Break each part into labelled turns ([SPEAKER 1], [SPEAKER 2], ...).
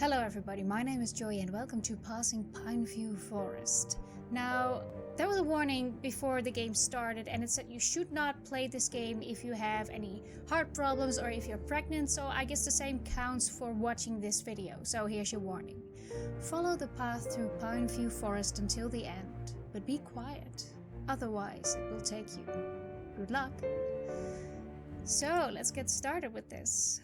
[SPEAKER 1] Hello everybody, my name is Joy and welcome to Passing Pineview Forest. Now, there was a warning before the game started and it said you should not play this game if you have any heart problems or if you're pregnant, so I guess the same counts for watching this video, so here's your warning. Follow the path through Pineview Forest until the end, but be quiet, otherwise it will take you. Good luck! So, let's get started with this.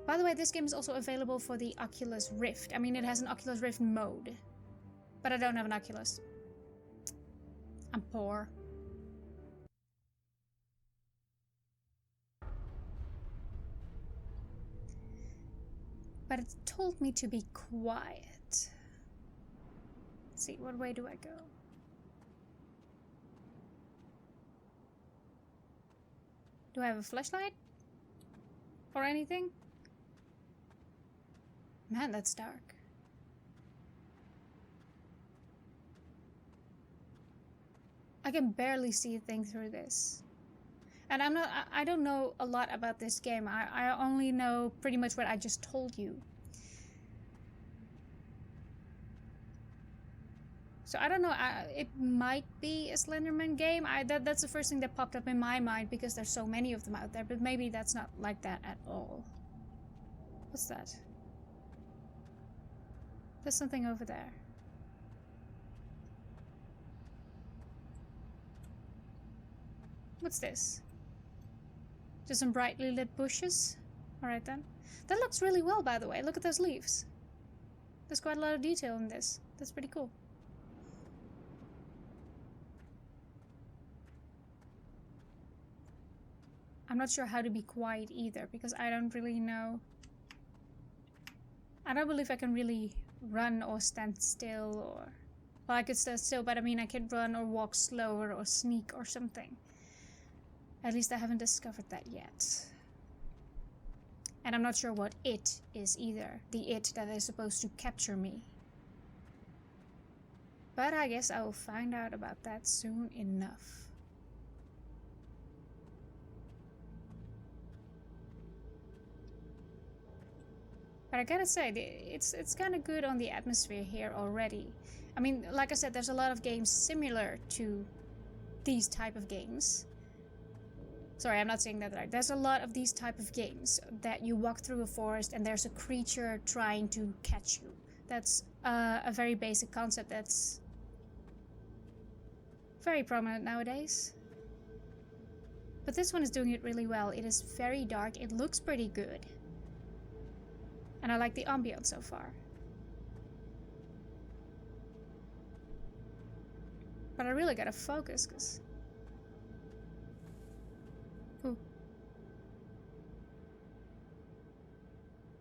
[SPEAKER 1] By the way, this game is also available for the Oculus Rift. I mean, it has an Oculus Rift mode. But I don't have an Oculus. I'm poor. But it told me to be quiet. Let's see, what way do I go? Do I have a flashlight? Or anything? Man, that's dark. I can barely see a thing through this. And I don't know a lot about this game. I only know pretty much what I just told you. So I don't know, it might be a Slenderman game. That's the first thing that popped up in my mind because there's so many of them out there, but maybe that's not like that at all. What's that? There's something over there. What's this? Just some brightly lit bushes? Alright then. That looks really well, by the way. Look at those leaves. There's quite a lot of detail in this. That's pretty cool. I'm not sure how to be quiet either, because I don't really know. I don't believe I can really run or stand still or... Well, I could stand still, but I mean I could run or walk slower or sneak or something. At least I haven't discovered that yet. And I'm not sure what it is either. The it that is supposed to capture me. But I guess I will find out about that soon enough. But I gotta say, it's kind of good on the atmosphere here already. I mean, like I said, there's a lot of games similar to these type of games. Sorry, I'm not saying that right. There's a lot of these type of games that you walk through a forest and there's a creature trying to catch you. That's a very basic concept that's very prominent nowadays. But this one is doing it really well. It is very dark. It looks pretty good. And I like the ambience so far. But I really gotta focus, cause... Ooh.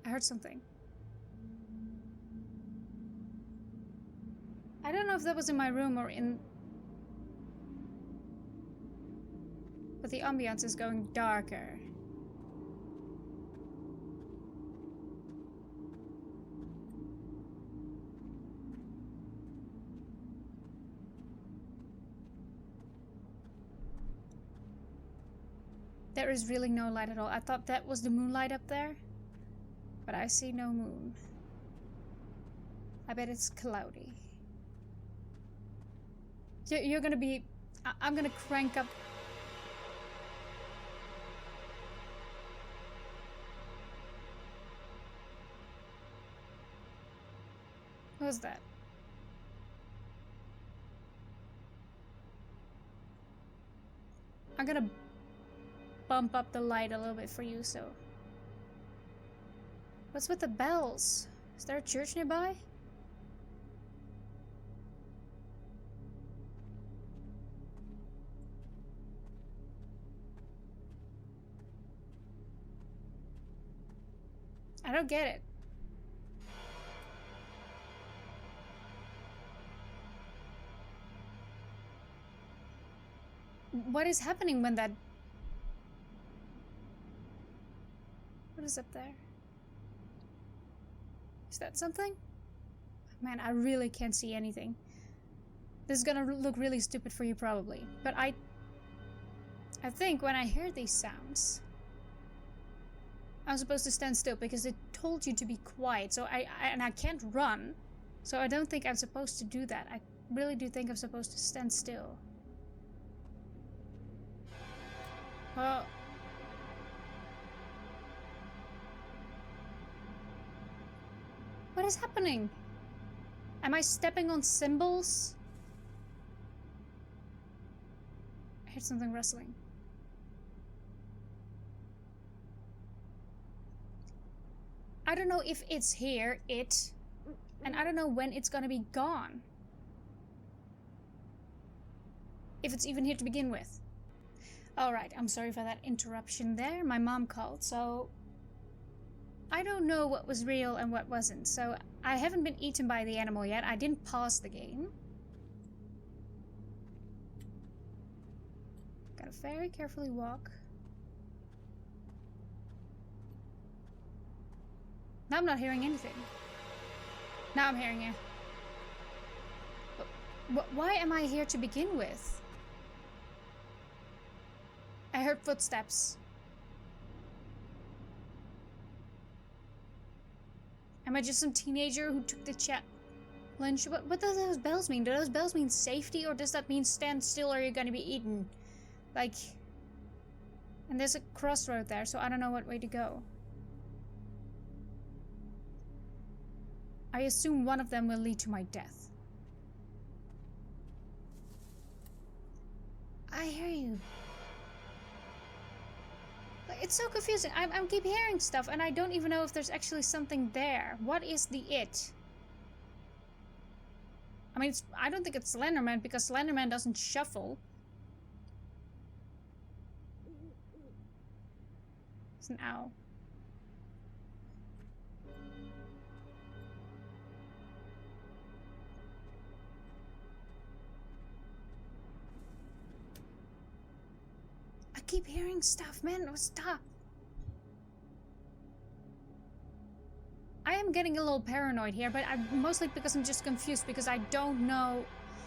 [SPEAKER 1] I heard something. I don't know if that was in my room or in... But the ambience is going darker. There is really no light at all. I thought that was the moonlight up there, but I see no moon. I bet it's cloudy. You're gonna be... I'm gonna crank up... What was that? I'm gonna bump up the light a little bit for you, so... What's with the bells? Is there a church nearby? I don't get it. What is happening when that... What is up there? Is that something? Man, I really can't see anything. This is gonna look really stupid for you probably, but I think when I hear these sounds, I'm supposed to stand still because it told you to be quiet, so I can't run. So I don't think I'm supposed to do that. I really do think I'm supposed to stand still. Well... What is happening? Am I stepping on symbols? I heard something rustling. I don't know if it's here, and I don't know when it's gonna be gone. If it's even here to begin with. Alright, I'm sorry for that interruption there. My mom called, so... I don't know what was real and what wasn't, so I haven't been eaten by the animal yet. I didn't pause the game. Gotta very carefully walk. Now I'm not hearing anything. Now I'm hearing it. But why am I here to begin with? I heard footsteps. Am I just some teenager who took the challenge? What do those bells mean? Do those bells mean safety, or does that mean stand still or you're gonna be eaten? Like... And there's a crossroad there, so I don't know what way to go. I assume one of them will lead to my death. I hear you. It's so confusing. I'm keep hearing stuff and I don't even know if there's actually something there. What is the it? I mean, I don't think it's Slenderman because Slenderman doesn't shuffle. It's an owl. I keep hearing stuff, man. Oh, stop. I am getting a little paranoid here, but mostly because I'm just confused because I don't know.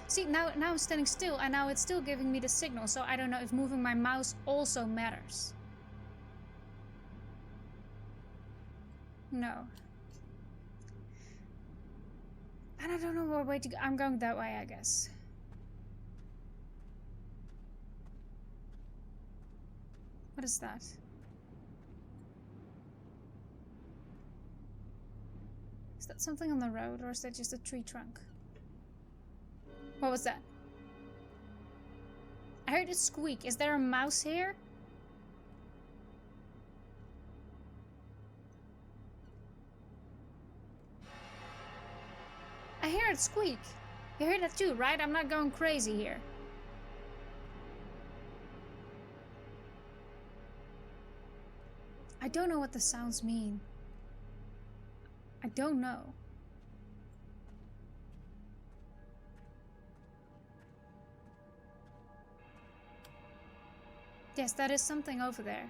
[SPEAKER 1] See, now I'm standing still and now it's still giving me the signal, so I don't know if moving my mouse also matters. No. And I don't know what way to go. I'm going that way, I guess. What is that? Is that something on the road, or is that just a tree trunk? What was that? I heard it squeak. Is there a mouse here? I hear it squeak. You heard that too, right? I'm not going crazy here. I don't know what the sounds mean. I don't know. Yes, that is something over there.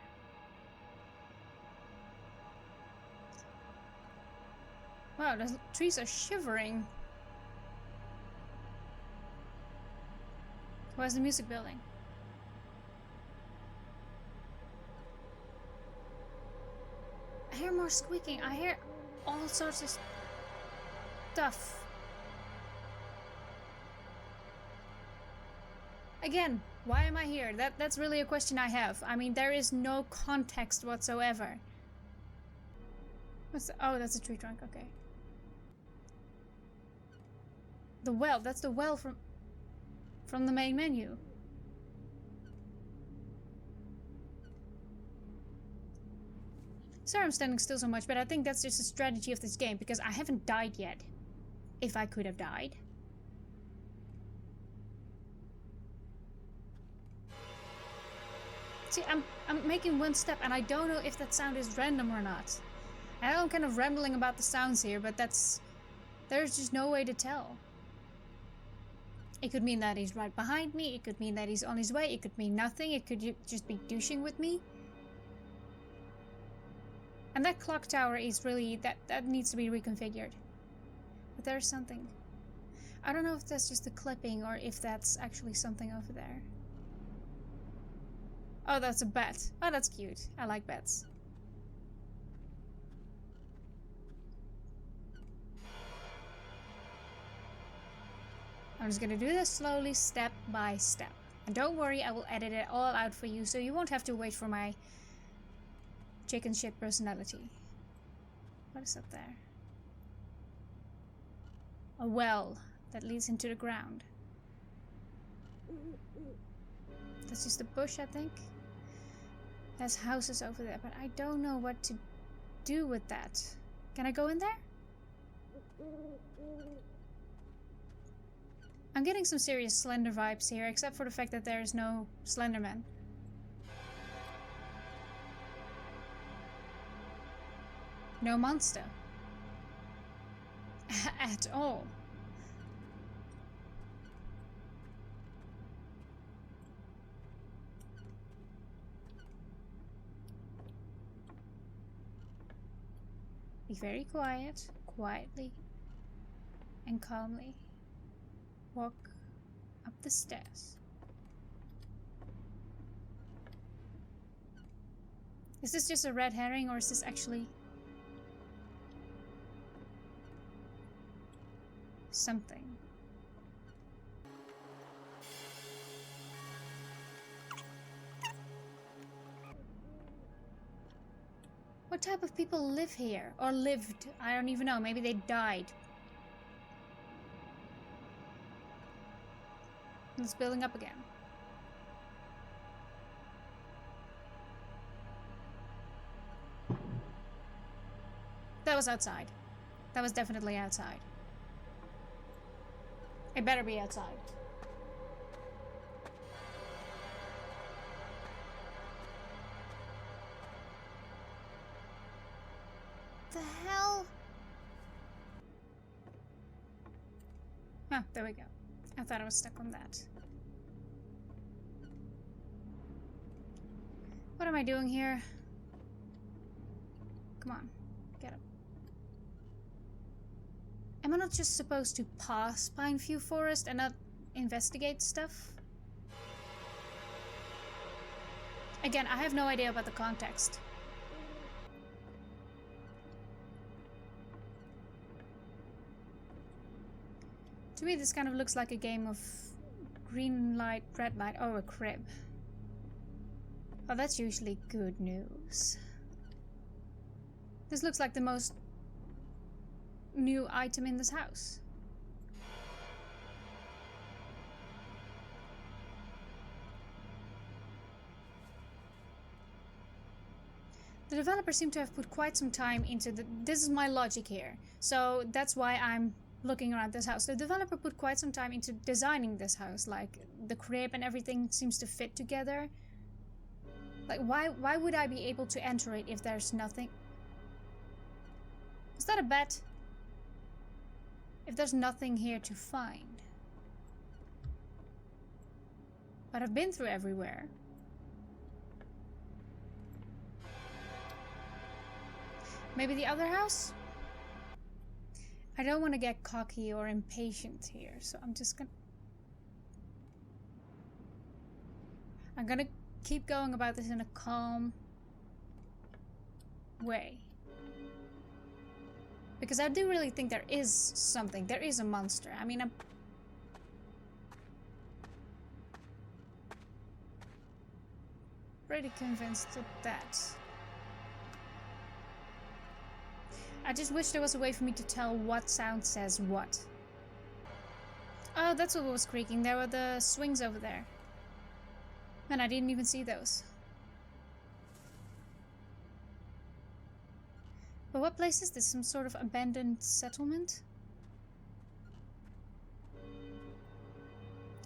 [SPEAKER 1] Wow, the trees are shivering. Where's the music building? I hear more squeaking. I hear all sorts of stuff. Again, why am I here? That's really a question I have. I mean, there is no context whatsoever. What's the, oh, that's a tree trunk. Okay. The well. That's the well from the main menu. Sorry I'm standing still so much, but I think that's just a strategy of this game, because I haven't died yet. If I could have died. See, I'm making one step, and I don't know if that sound is random or not. I know I'm kind of rambling about the sounds here, but there's just no way to tell. It could mean that he's right behind me, it could mean that he's on his way, it could mean nothing, it could just be douching with me. And that clock tower is really, that needs to be reconfigured. But there's something. I don't know if that's just a clipping or if that's actually something over there. Oh, that's a bat. Oh, that's cute. I like bats. I'm just gonna do this slowly, step by step. And don't worry, I will edit it all out for you, so you won't have to wait for my chicken shit personality. What is up there? A well that leads into the ground. That's just a bush, I think. There's houses over there, but I don't know what to do with that. Can I go in there? I'm getting some serious Slender vibes here, except for the fact that there is no Slenderman. No monster. At all. Be very quiet, quietly and calmly. Walk up the stairs. Is this just a red herring, or is this actually something? What type of people live here? Or lived? I don't even know. Maybe they died. It's building up again. That was outside. That was definitely outside. It better be outside. The hell? Oh, there we go. I thought I was stuck on that. What am I doing here? Come on, get up. Am I not just supposed to pass Pineview Forest and not investigate stuff? Again, I have no idea about the context. To me, this kind of looks like a game of green light, red light. Oh, a crib. Oh, that's usually good news. This looks like the most new item in this house. The developer seemed to have put quite some time into this is my logic here. So that's why I'm looking around this house. The developer put quite some time into designing this house. Like, the crib and everything seems to fit together. Like, why would I be able to enter it if there's nothing? Is that a bet? If there's nothing here to find. But I've been through everywhere. Maybe the other house? I don't want to get cocky or impatient here, so I'm gonna keep going about this in a calm way. Because I do really think there is something. There is a monster. I mean, I'm pretty convinced of that. I just wish there was a way for me to tell what sound says what. Oh, that's what was creaking. There were the swings over there. And I didn't even see those. But what place is this? Some sort of abandoned settlement?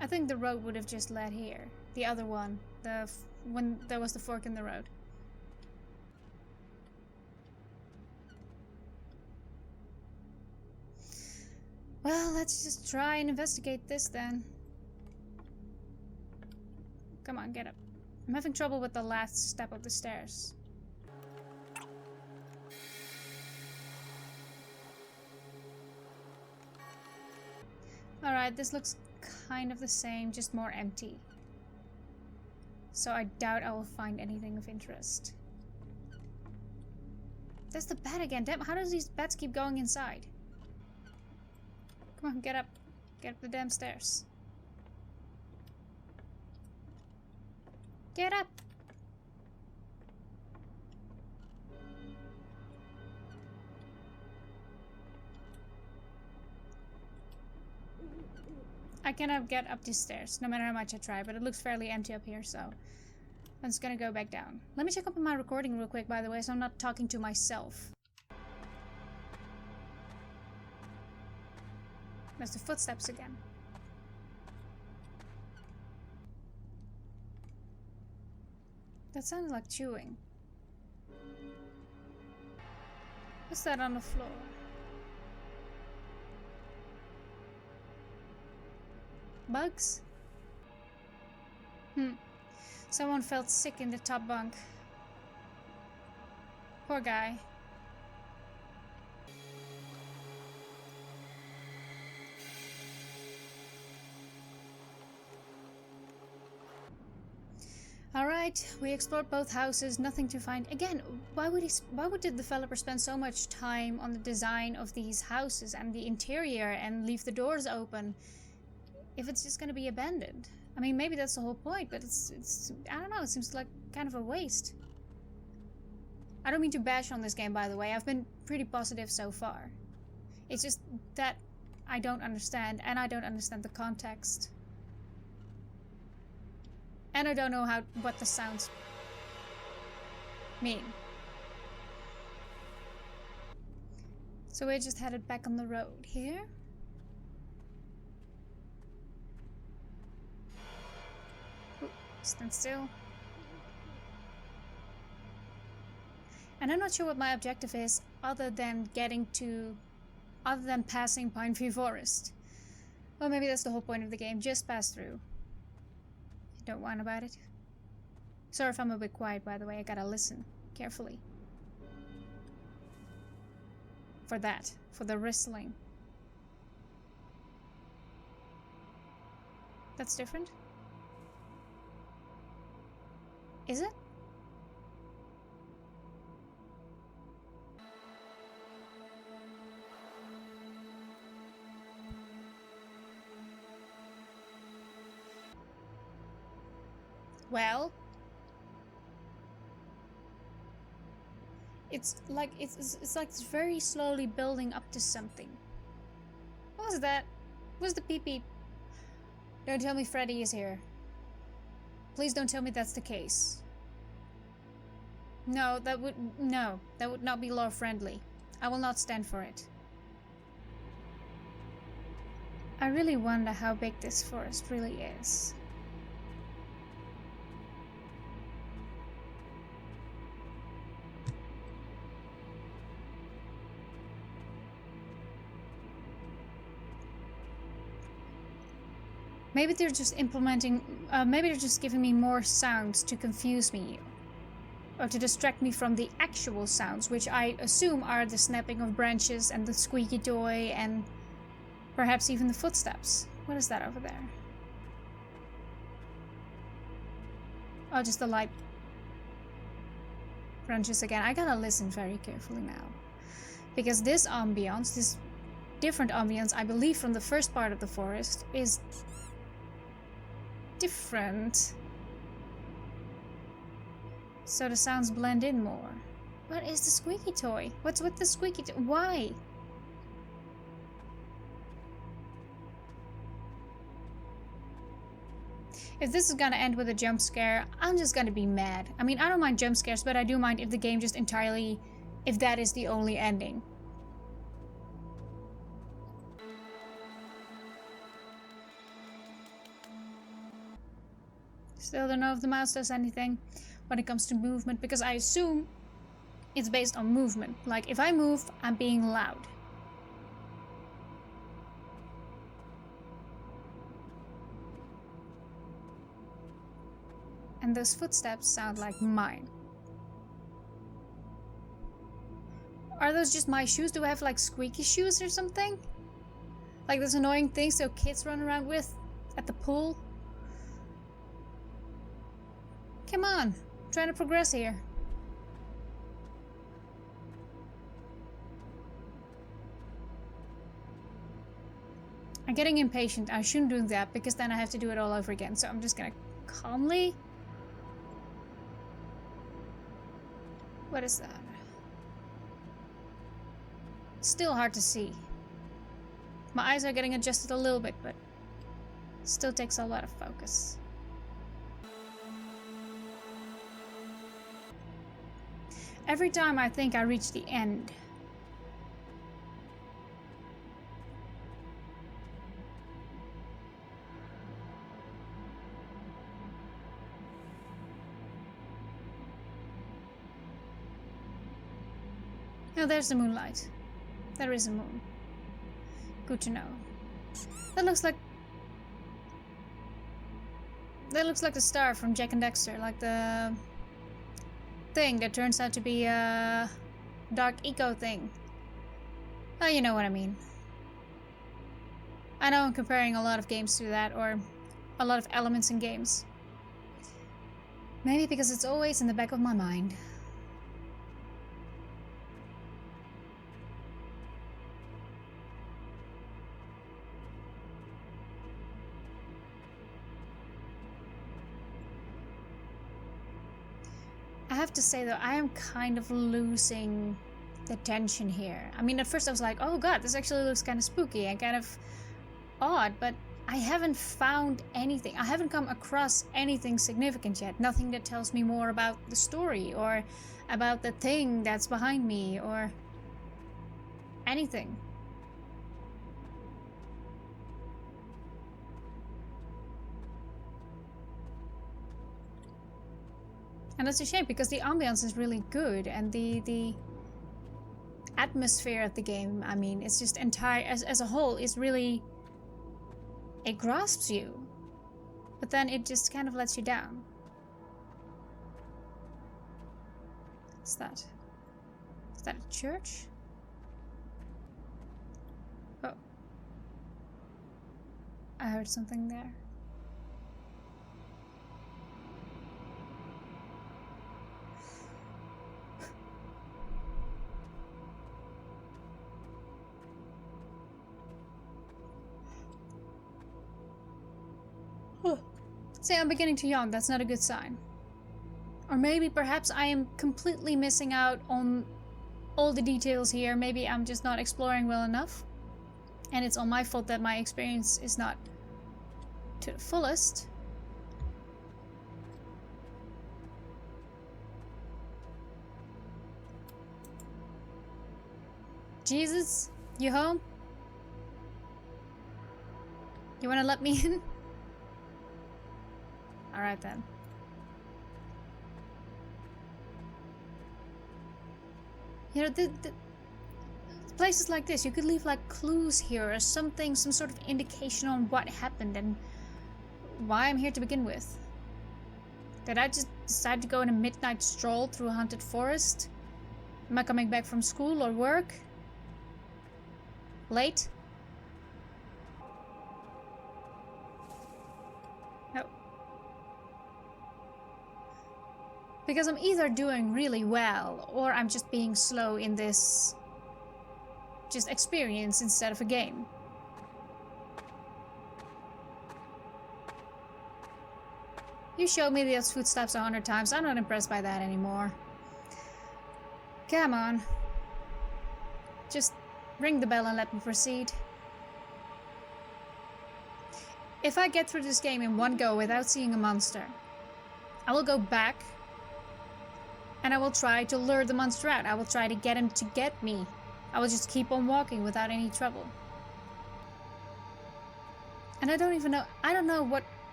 [SPEAKER 1] I think the road would have just led here. The other one. When there was the fork in the road. Well, let's just try and investigate this then. Come on, get up. I'm having trouble with the last step of the stairs. Alright, this looks kind of the same, just more empty. So I doubt I will find anything of interest. There's the bed again. Damn, how does these beds keep going inside? Come on, get up. Get up the damn stairs. Get up! I cannot get up these stairs, no matter how much I try, but it looks fairly empty up here, so I'm just gonna go back down. Let me check up on my recording real quick, by the way, so I'm not talking to myself. There's the footsteps again. That sounds like chewing. What's that on the floor? Bugs? Someone felt sick in the top bunk. Poor guy. Alright, we explored both houses, nothing to find. Again, why would the developer spend so much time on the design of these houses and the interior and leave the doors open if it's just gonna be abandoned? I mean, maybe that's the whole point, but it's I don't know, it seems like kind of a waste. I don't mean to bash on this game, by the way. I've been pretty positive so far. It's just that I don't understand, and I don't understand the context. And I don't know what the sounds mean. So we're just headed back on the road here. Ooh, stand still. And I'm not sure what my objective is other than passing Pineview Forest. Well, maybe that's the whole point of the game, just pass through. Don't whine about it. Sorry if I'm a bit quiet, by the way. I gotta listen carefully. For the whistling. That's different? Is it? Well, it's like it's very slowly building up to something. What was that? What's the pee-pee? Don't tell me Freddy is here. Please don't tell me that's the case. No, that would not be law friendly. I will not stand for it. I really wonder how big this forest really is. Maybe they're just maybe they're just giving me more sounds to confuse me. Or to distract me from the actual sounds, which I assume are the snapping of branches and the squeaky toy and perhaps even the footsteps. What is that over there? Oh, just the light branches again. I gotta listen very carefully now. Because this ambience, this different ambience, I believe from the first part of the forest, is different. So the sounds blend in more. What is the squeaky toy? What's with the squeaky toy? Why? If this is gonna end with a jump scare, I'm just gonna be mad. I mean, I don't mind jump scares, but I do mind if the game just entirely, if that is the only ending. Still don't know if the mouse does anything when it comes to movement, because I assume it's based on movement. Like, if I move, I'm being loud. And those footsteps sound like mine. Are those just my shoes? Do I have like squeaky shoes or something? Like those annoying things that kids run around with at the pool? Come on, I'm trying to progress here. I'm getting impatient. I shouldn't do that because then I have to do it all over again. So I'm just gonna calmly... What is that? Still hard to see. My eyes are getting adjusted a little bit, but still takes a lot of focus. Every time I think I reach the end, oh, there's the moonlight. There is a moon. Good to know. That looks like the star from Jack and Dexter, like the thing that turns out to be a dark eco thing. Oh, you know what I mean. I know I'm comparing a lot of games to that, or a lot of elements in games. Maybe because it's always in the back of my mind. I have to say though, I am kind of losing the tension here. I mean, at first I was like, oh god, this actually looks kind of spooky and kind of odd, but I haven't found anything. I haven't come across anything significant yet. Nothing that tells me more about the story or about the thing that's behind me or anything. And that's a shame because the ambiance is really good and the atmosphere of the game, I mean, it's just entire as a whole is really, it grasps you, but then it just kind of lets you down. What's that? Is that a church? Oh. I heard something there. Say, I'm beginning to yawn. That's not a good sign. Or maybe perhaps I am completely missing out on all the details here. Maybe I'm just not exploring well enough. And it's all my fault that my experience is not to the fullest. Jesus, you home? You wanna let me in? Alright then. You know, the places like this, you could leave like clues here or something, some sort of indication on what happened and why I'm here to begin with. Did I just decide to go on a midnight stroll through a haunted forest? Am I coming back from school or work? Late? No. Because I'm either doing really well, or I'm just being slow in this just experience instead of a game. You showed me those footsteps 100 times. I'm not impressed by that anymore. Come on. Just ring the bell and let me proceed. If I get through this game in one go without seeing a monster, I will go back and I will try to lure the monster out. I will try to get him to get me. I will just keep on walking without any trouble. And I don't know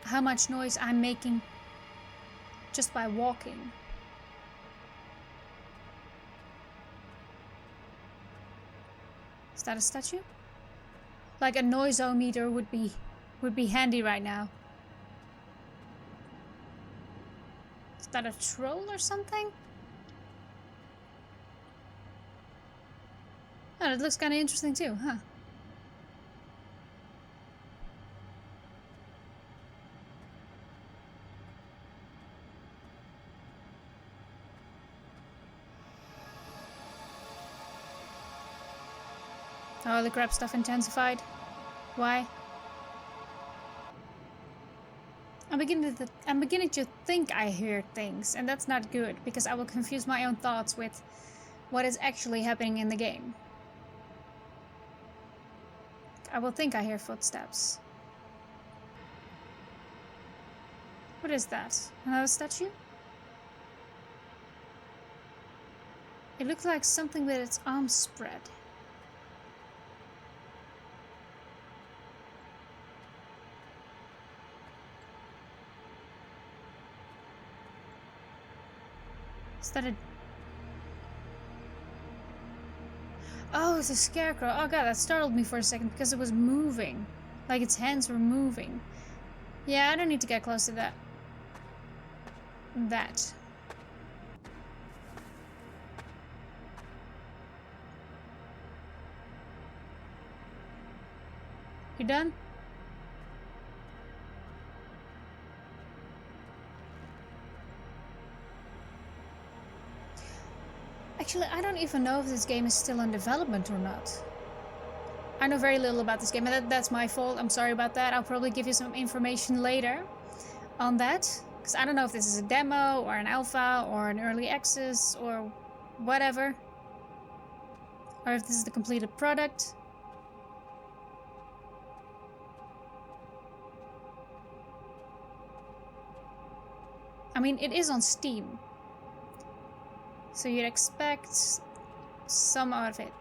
[SPEAKER 1] how much noise I'm making just by walking. Is that a statue? Like a noisometer would be handy right now. Is that a troll or something? Oh, that looks kind of interesting too, huh? Holy crap, stuff intensified. Why? I'm beginning to think I hear things, and that's not good, because I will confuse my own thoughts with what is actually happening in the game. I will think I hear footsteps. What is that? Another statue? It looks like something with its arms spread. Is that a... Oh, it's a scarecrow. Oh god, that startled me for a second because it was moving. Like its hands were moving. Yeah, I don't need to get close to that. You done? Actually, I don't even know if this game is still in development or not. I know very little about this game, and that's my fault. I'm sorry about that. I'll probably give you some information later on that. Because I don't know if this is a demo, or an alpha, or an early access, or whatever. Or if this is the completed product. I mean, it is on Steam. So you'd expect some out of it.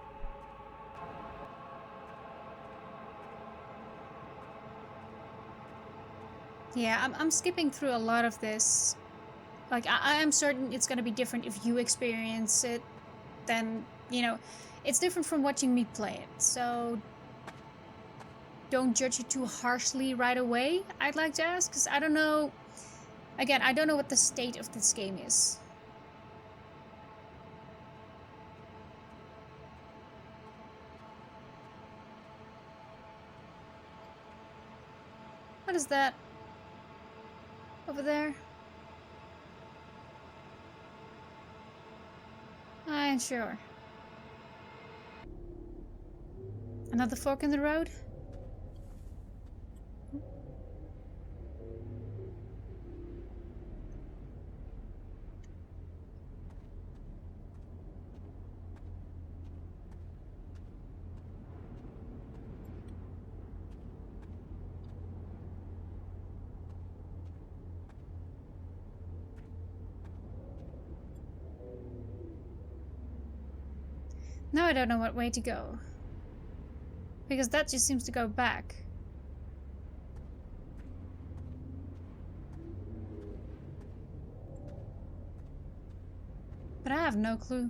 [SPEAKER 1] Yeah, I'm skipping through a lot of this. Like, I'm certain it's gonna be different if you experience it. Then, you know, it's different from watching me play it. So don't judge it too harshly right away, I'd like to ask. Because I don't know... Again, I don't know what the state of this game is. What is that? Over there? I ain't sure. Another fork in the road? Now I don't know what way to go. Because that just seems to go back. But I have no clue.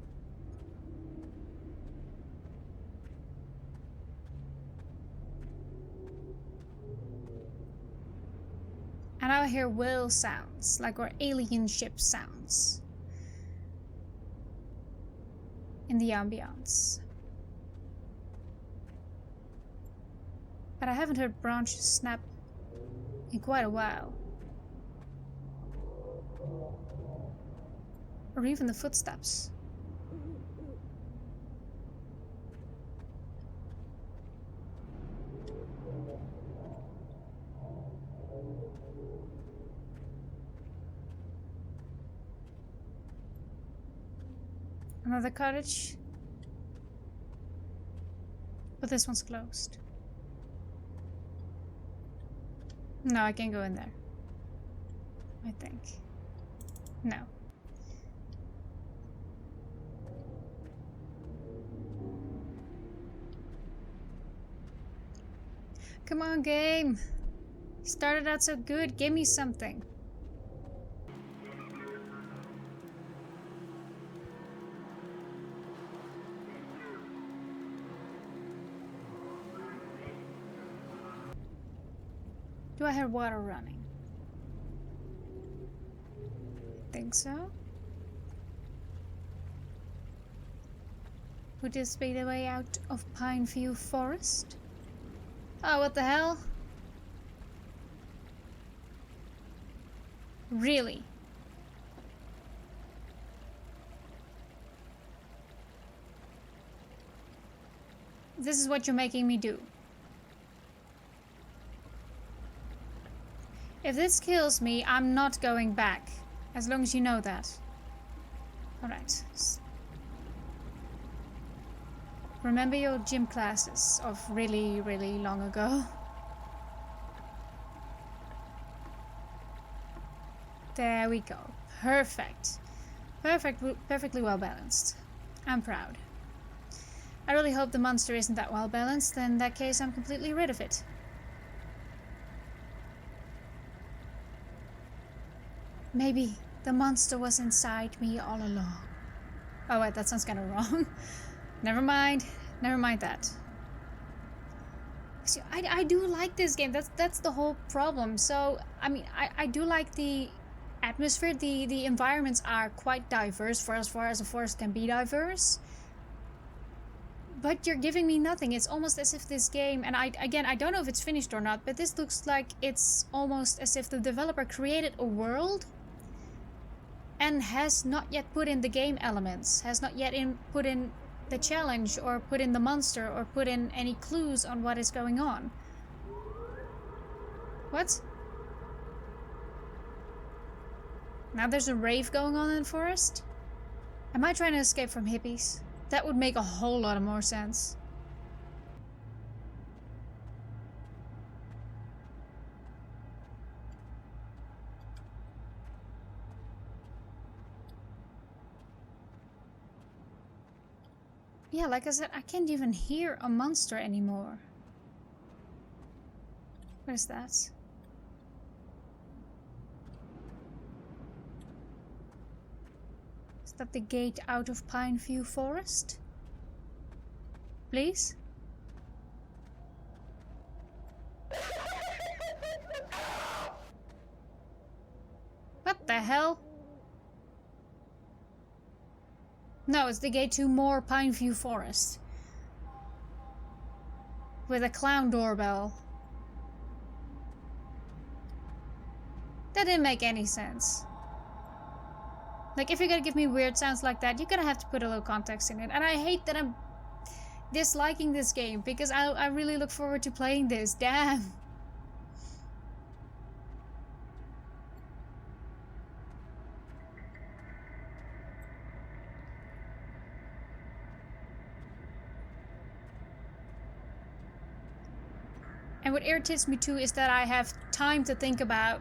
[SPEAKER 1] And I hear whale sounds, like or alien ship sounds. In the ambience. But I haven't heard branches snap in quite a while. Or even the footsteps. Another cottage. But this one's closed. No, I can't go in there. I think. No. Come on, game. You started out so good. Give me something. Do I hear water running? Think so? Would this be the way out of Pineview Forest? Oh, what the hell? Really? This is what you're making me do. If this kills me, I'm not going back. As long as you know that. Alright. Remember your gym classes of really, really long ago? There we go. Perfect. Perfectly well balanced. I'm proud. I really hope the monster isn't that well balanced, then in that case I'm completely rid of it. Maybe the monster was inside me all along. Oh wait, that sounds kind of wrong. Never mind that. See, I do like this game, that's the whole problem. So, I mean, I do like the atmosphere, the environments are quite diverse for as far as a forest can be diverse. But you're giving me nothing. It's almost as if this game, and I don't know if it's finished or not, but this looks like it's almost as if the developer created a world and has not yet put in the game elements, has not yet put in the challenge, or put in the monster, or put in any clues on what is going on. What? Now there's a rave going on in the forest? Am I trying to escape from hippies? That would make a whole lot of more sense. Yeah, like I said, I can't even hear a monster anymore. What is that? Is that the gate out of Pineview Forest? Please? What the hell? No, it's the gate to more Pineview Forest. With a clown doorbell. That didn't make any sense. Like, if you're gonna give me weird sounds like that, you're gonna have to put a little context in it. And I hate that I'm disliking this game, because I really look forward to playing this. Damn. And what irritates me too is that I have time to think about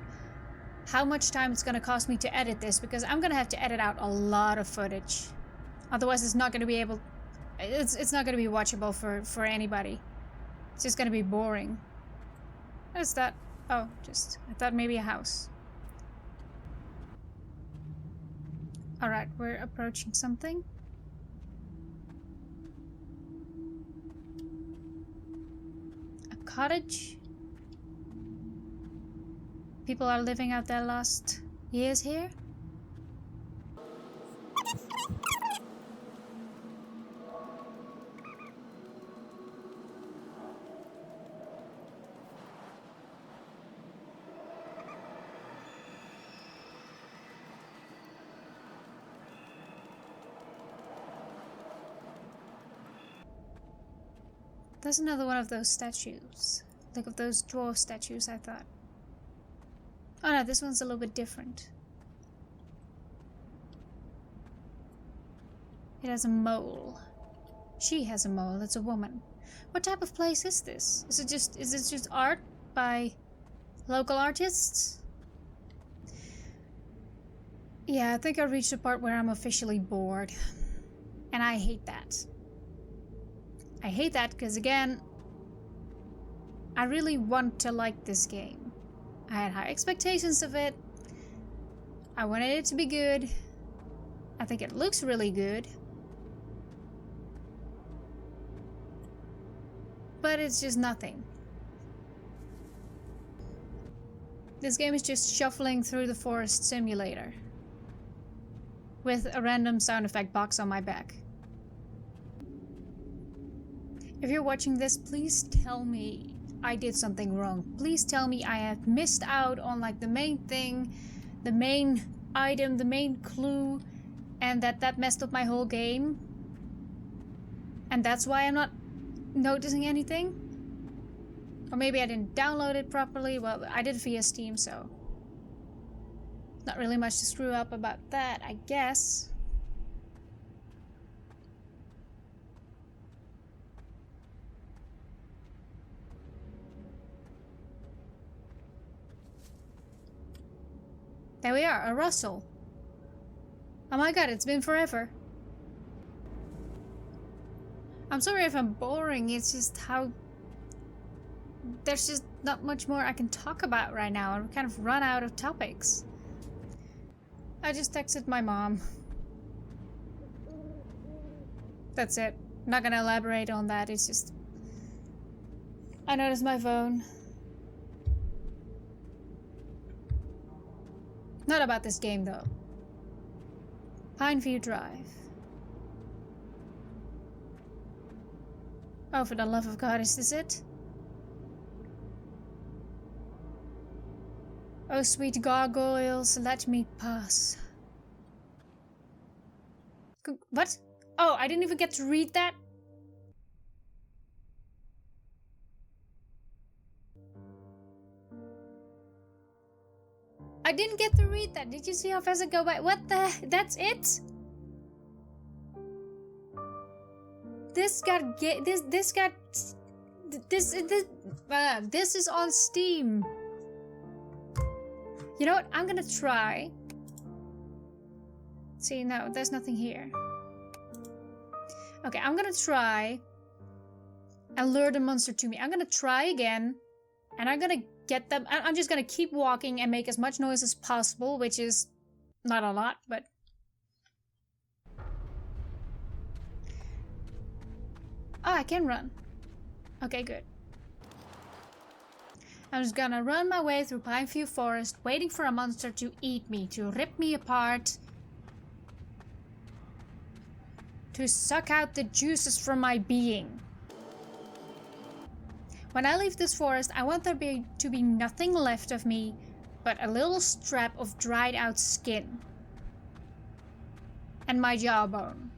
[SPEAKER 1] how much time it's gonna cost me to edit this, because I'm gonna have to edit out a lot of footage. Otherwise it's not gonna be able... It's not gonna be watchable for anybody. It's just gonna be boring. What is that? Oh, I thought maybe a house. Alright, we're approaching something. Cottage. People are living out their last years here. There's another one of those statues. Like of those dwarf statues, I thought. Oh no, this one's a little bit different. It has a mole. She has a mole, it's a woman. What type of place is this? Is it just art by local artists? Yeah, I think I reached the part where I'm officially bored. And I hate that. I hate that because, again, I really want to like this game. I had high expectations of it. I wanted it to be good. I think it looks really good. But it's just nothing. This game is just shuffling through the forest simulator. With a random sound effect box on my back. If you're watching this, please tell me I did something wrong. Please tell me I have missed out on like the main thing, the main item, the main clue, and that messed up my whole game. And that's why I'm not noticing anything. Or maybe I didn't download it properly. Well, I did it via Steam, so Not really much to screw up about that, I guess. There we are, a rustle. Oh my god, it's been forever. I'm sorry if I'm boring, it's just how... There's just not much more I can talk about right now. I've kind of run out of topics. I just texted my mom. That's it. I'm not gonna elaborate on that, it's just... I noticed my phone. Not about this game though. Pineview Drive. Oh, for the love of God, is this it? Oh, sweet gargoyles, let me pass. What? Oh, I didn't even get to read that? I didn't get to read that. Did you see how fast it go by? What the? That's it? This is on Steam. You know what? I'm gonna try. See, no, there's nothing here. Okay, I'm gonna try and lure the monster to me. I'm gonna try again, and I'm gonna get them. I'm just gonna keep walking and make as much noise as possible, which is not a lot, but... Oh, I can run. Okay, good. I'm just gonna run my way through Pineview Forest, waiting for a monster to eat me, to rip me apart, to suck out the juices from my being. When I leave this forest, I want there to be nothing left of me but a little strap of dried out skin. And my jawbone.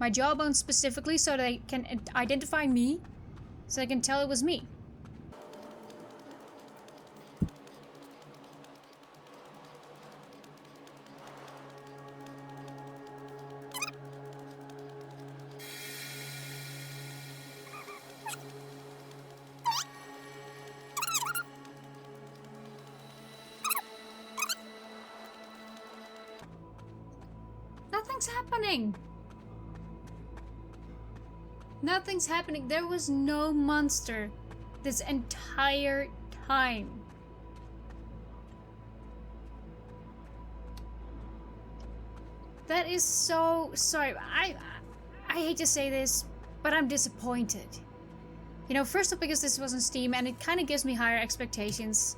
[SPEAKER 1] My jawbone specifically so they can identify me, so they can tell it was me. Nothing's happening. Nothing's happening. There was no monster this entire time. That is so... Sorry, I hate to say this, but I'm disappointed. You know, first up because this was on Steam and it kind of gives me higher expectations.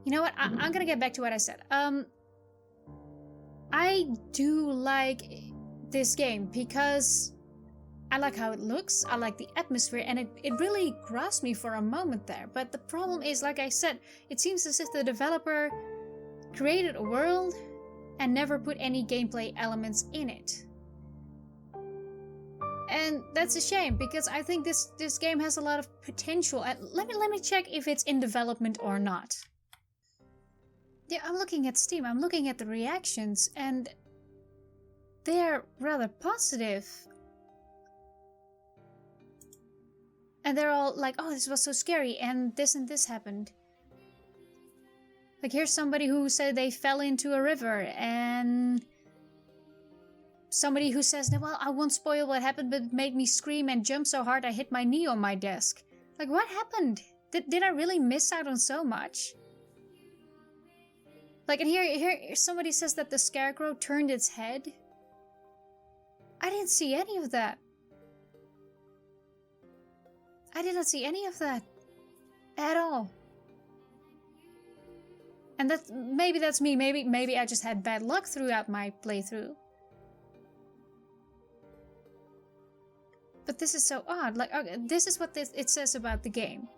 [SPEAKER 1] You know what? I'm gonna get back to what I said. I do like this game because I like how it looks, I like the atmosphere, and it really grasped me for a moment there. But the problem is, like I said, it seems as if the developer created a world and never put any gameplay elements in it. And that's a shame because I think this game has a lot of potential. And let me check if it's in development or not. Yeah, I'm looking at Steam, I'm looking at the reactions, and they're rather positive. And they're all like, oh, this was so scary, and this happened. Like, here's somebody who said they fell into a river, and somebody who says, well, I won't spoil what happened, but it made me scream and jump so hard I hit my knee on my desk. Like, what happened? Did I really miss out on so much? Like, and here somebody says that the scarecrow turned its head. I didn't see any of that. I didn't see any of that. At all. And maybe that's me. Maybe I just had bad luck throughout my playthrough. But this is so odd. Like, okay, this is what it says about the game.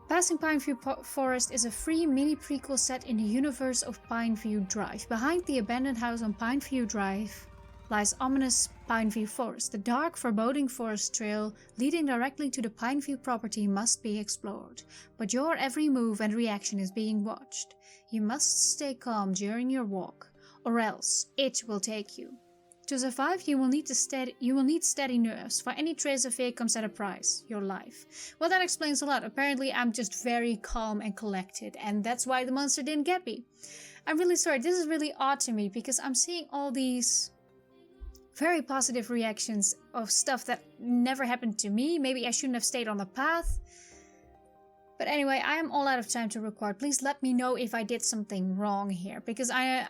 [SPEAKER 1] Passing Pineview Forest is a free mini prequel set in the universe of Pineview Drive. Behind the abandoned house on Pineview Drive lies ominous Pineview Forest. The dark, foreboding forest trail leading directly to the Pineview property must be explored, but your every move and reaction is being watched. You must stay calm during your walk, or else it will take you. To survive, you will need steady nerves, for any trace of fear comes at a price, your life. Well, that explains a lot. Apparently, I'm just very calm and collected, and that's why the monster didn't get me. I'm really sorry, this is really odd to me, because I'm seeing all these very positive reactions of stuff that never happened to me. Maybe I shouldn't have stayed on the path. But anyway, I am all out of time to record. Please let me know if I did something wrong here, because I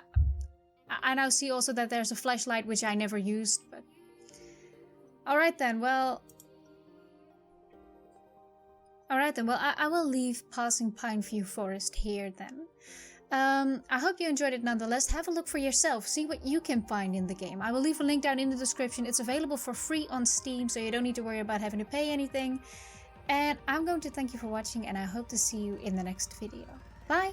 [SPEAKER 1] now see also that there's a flashlight which I never used, but... Alright then, well, I will leave Passing Pineview Forest here then. I hope you enjoyed it nonetheless. Have a look for yourself, see what you can find in the game. I will leave a link down in the description. It's available for free on Steam, so you don't need to worry about having to pay anything. And I'm going to thank you for watching, and I hope to see you in the next video. Bye!